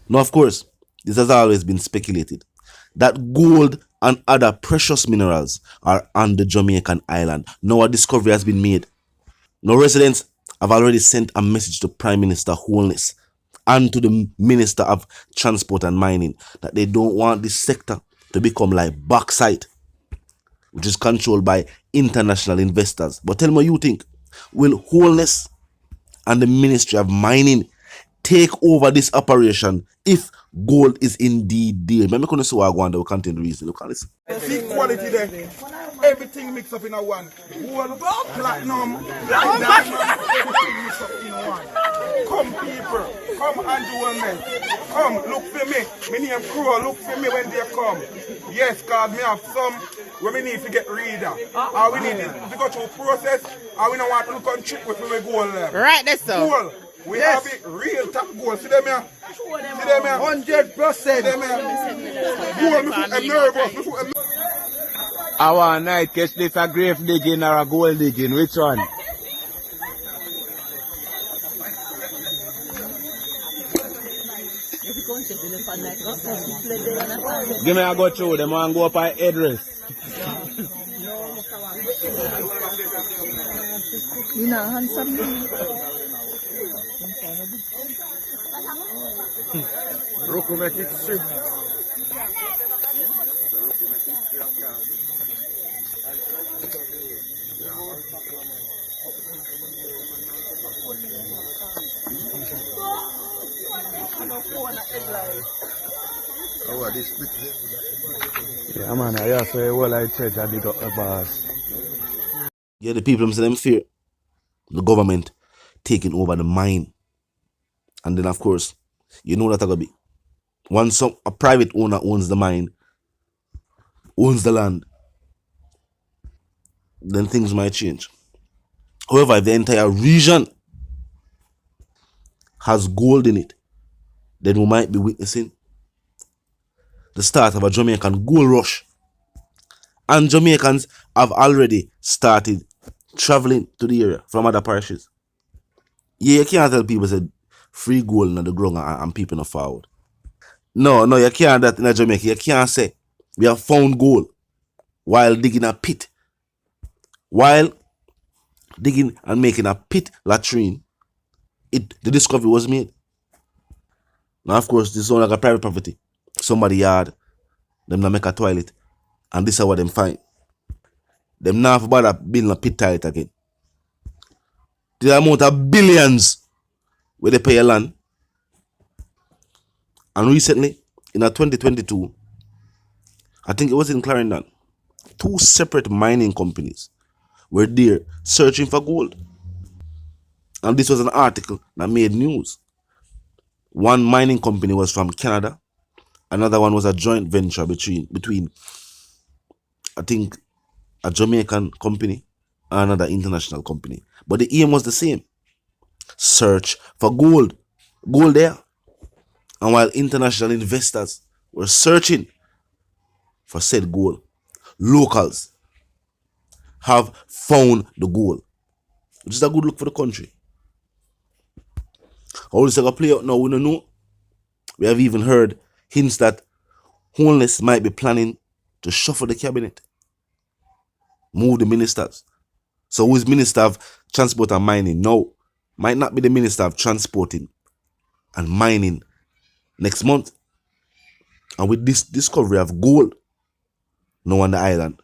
Now, of course, this has always been speculated that gold and other precious minerals are on the Jamaican island. Now a discovery has been made. Now residents have already sent a message to Prime Minister Holness and to the Minister of Transport and Mining that they don't want this sector to become like bauxite, which is controlled by international investors. But tell me what you think. Will Holness and the Ministry of Mining take over this operation if gold is indeed there? I'm going to say what I want to contain the reason. Look at this. See quality there. Everything mixed up in a one. Gold, platinum, diamond, everything mixed up in one. Come people, come and do one man. Come, look for me. Me name Crow, look for me when they come. Yes, God, me have some where we need to get reader. Or we need to go through process, or we don't want to look on trick with we gold level. Right, that's so. Gold. We have it real top gold. See them here? See them here? 100%. See them here? Gold, me put them nervous. Me put them. Our night catch this a grave digging or a gold digging. Which one? Give me a go through them and go up by address. You know, handsome. Roku make it straight. Oh, this Yeah, man, I just say, well, I church, I dig up the bars. Yeah, the people them fear the government taking over the mine. And then, of course, you know that going to be. Once a private owner owns the mine, owns the land, then things might change. However, if the entire region has gold in it, then we might be witnessing the start of a Jamaican gold rush. And Jamaicans have already started traveling to the area from other parishes. Yeah, you can't tell people say free gold in the ground and people not forward. No, you can't that in Jamaica. You can't say we have found gold while digging a pit. While digging and making a pit latrine, the discovery was made. Now, of course, this is only like a private property. Somebody yard, them not make a toilet, and this is what them find. Them now have about building a pit toilet again. The amount of billions where they pay a land. And recently, in 2022, I think it was in Clarendon, 2 separate mining companies were there searching for gold. And this was an article that made news. One mining company was from Canada. Another one was a joint venture between I think, a Jamaican company and another international company. But the aim was the same. Search for gold. Gold there. And while international investors were searching for said gold, locals have found the gold, which is a good look for the country. How this is going to play out now, we don't know. We have even heard hints that Holness might be planning to shuffle the cabinet, move the ministers. So who is Minister of Transport and Mining? No, might not be the Minister of Transporting and Mining next month. And with this discovery of gold now on the island,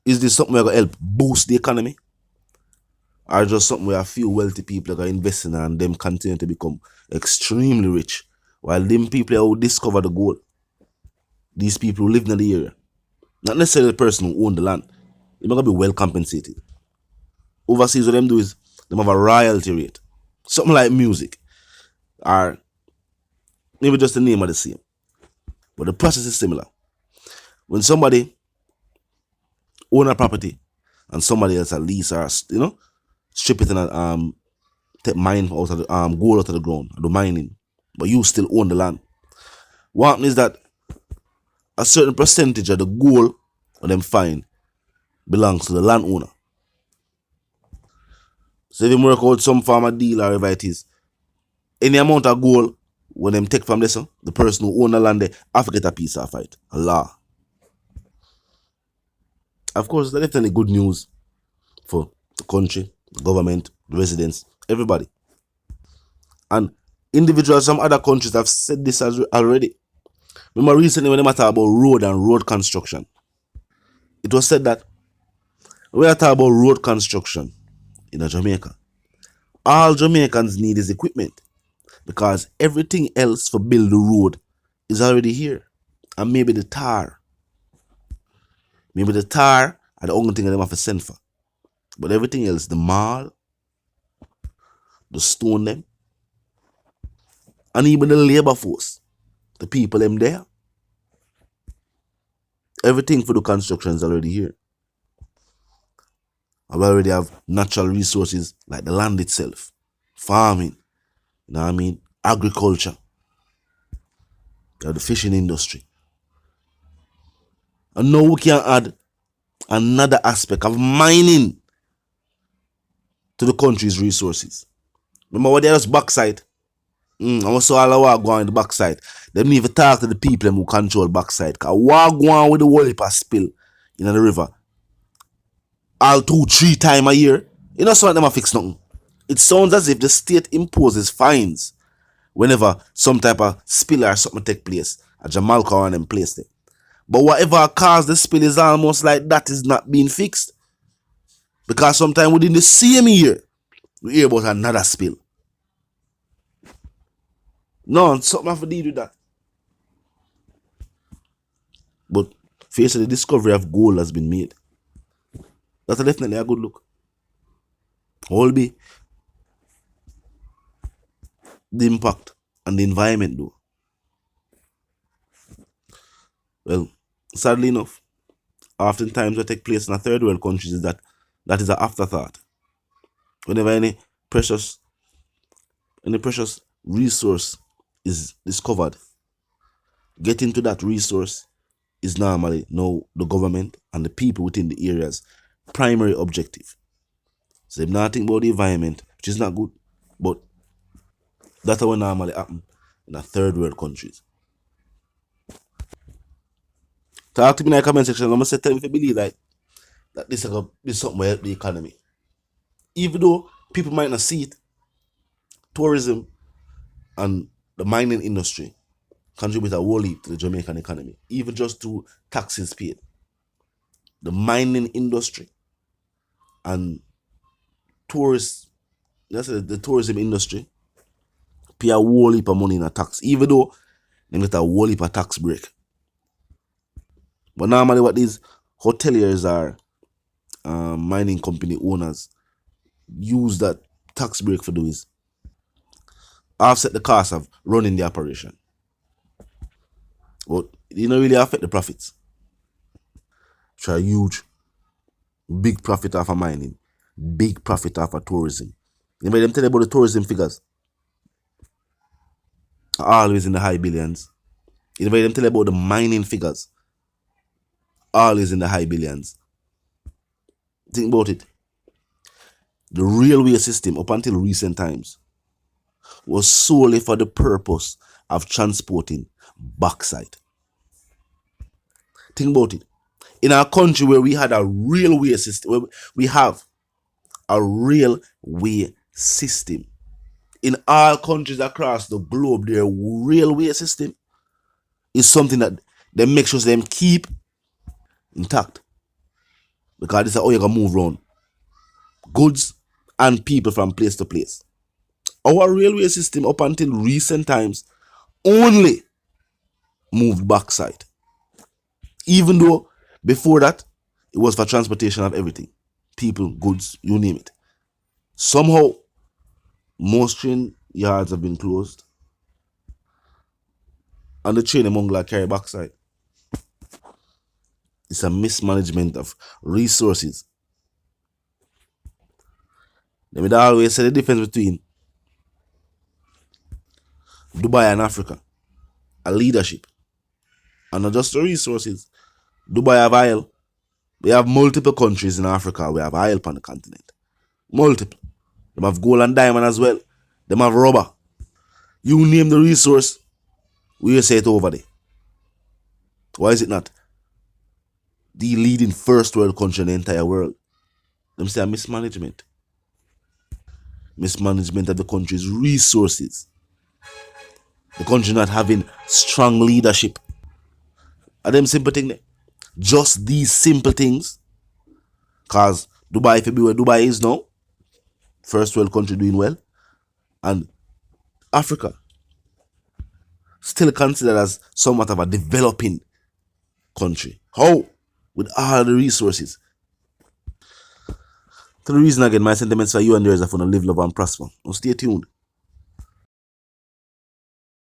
is this something that will help boost the economy? Or just something where a few wealthy people are investing and them continue to become extremely rich, while them people who discover the gold, these people who live in the area, not necessarily the person who own the land, they're not going to be well compensated. Overseas, what them do is them have a royalty rate, something like music, or maybe just the name of the same, but the process is similar. When somebody own a property and somebody else a lease or strip it and take mine out of the gold out of the ground, do mining, but you still own the land. What happens is that a certain percentage of the gold of them find belongs to the landowner. So if you work out some farmer deal or whatever it is, any amount of gold when them take from this, the person who own the land there have to get a piece of it. Allah. Of course, that's definitely good news for the country, the government, the residents, everybody. And individuals from other countries have said this already. Remember recently when they talk about road and road construction, it was said that when we talk about road construction in Jamaica, all Jamaicans need is equipment because everything else for build the road is already here. And maybe the tar. Maybe the tar are the only thing that them have to send for. But everything else, the mall, the stone them, and even the labor force, the people them there, everything for the construction is already here. And we already have natural resources like the land itself, farming, you know what I mean, agriculture, the fishing industry. And now we can add another aspect of mining to the country's resources. Remember what there's backside? I was so all I go on the backside. They don't even talk to the people who control backside. Because what go on with the whole heap of spill in the river all 2-3 times a year, you know, some of them are fix nothing. It sounds as if the state imposes fines whenever some type of spill or something take place at Jamaica or them place there. But whatever caused the spill is almost like that is not being fixed. Because sometime within the same year, we hear about another spill. No, something have to deal with that. But face the discovery of gold has been made. That's definitely a good look. All be the impact and the environment though. Well, sadly enough, oftentimes what take place in a third world countries is that is an afterthought. Whenever any precious resource is discovered, getting to that resource is normally now the government and the people within the area's primary objective. So they're not thinking about the environment, which is not good, but that's what normally happen in a third world countries. Talk to me in the comment section. I'm gonna say tell me if you believe that this is something will help the economy. Even though people might not see it, tourism and the mining industry contribute a whole heap to the Jamaican economy, even just through taxes paid. The mining industry and the tourism industry pay a whole heap of money in a tax, even though they get a whole heap of tax break. But normally what these hoteliers are, mining company owners, use that tax break for do is offset the cost of running the operation. But it don't really affect the profits. Try huge, big profit off of mining, big profit off of tourism. Anybody them tell you about the tourism figures? Always in the high billions. Anybody them tell you about the mining figures? Always in the high billions. Think about it. The railway system up until recent times was solely for the purpose of transporting bauxite. Think about it. In our country where we had a railway system, where we have a railway system. In all countries across the globe, their railway system is something that they make sure them keep intact. Because this is how you're going to move around goods and people from place to place. Our railway system up until recent times only moved bauxite. Even though before that, it was for transportation of everything. People, goods, you name it. Somehow, most train yards have been closed. And the train among like carry bauxite. It's a mismanagement of resources. Let me always say the difference between Dubai and Africa. A leadership. And not just the resources. Dubai have oil. We have multiple countries in Africa. We have oil on the continent. Multiple. They have gold and diamond as well. They have rubber. You name the resource, we say it over there. Why is it not the leading first world country in the entire world? Them say mismanagement. Mismanagement of the country's resources. The country not having strong leadership. Are them simple things? Just these simple things. Cause Dubai, if you be where Dubai is now, first world country doing well, and Africa still considered as somewhat of a developing country. How? With all the resources. To the reason again, my sentiments for you and yours are for to live, love, and prosper. Now stay tuned.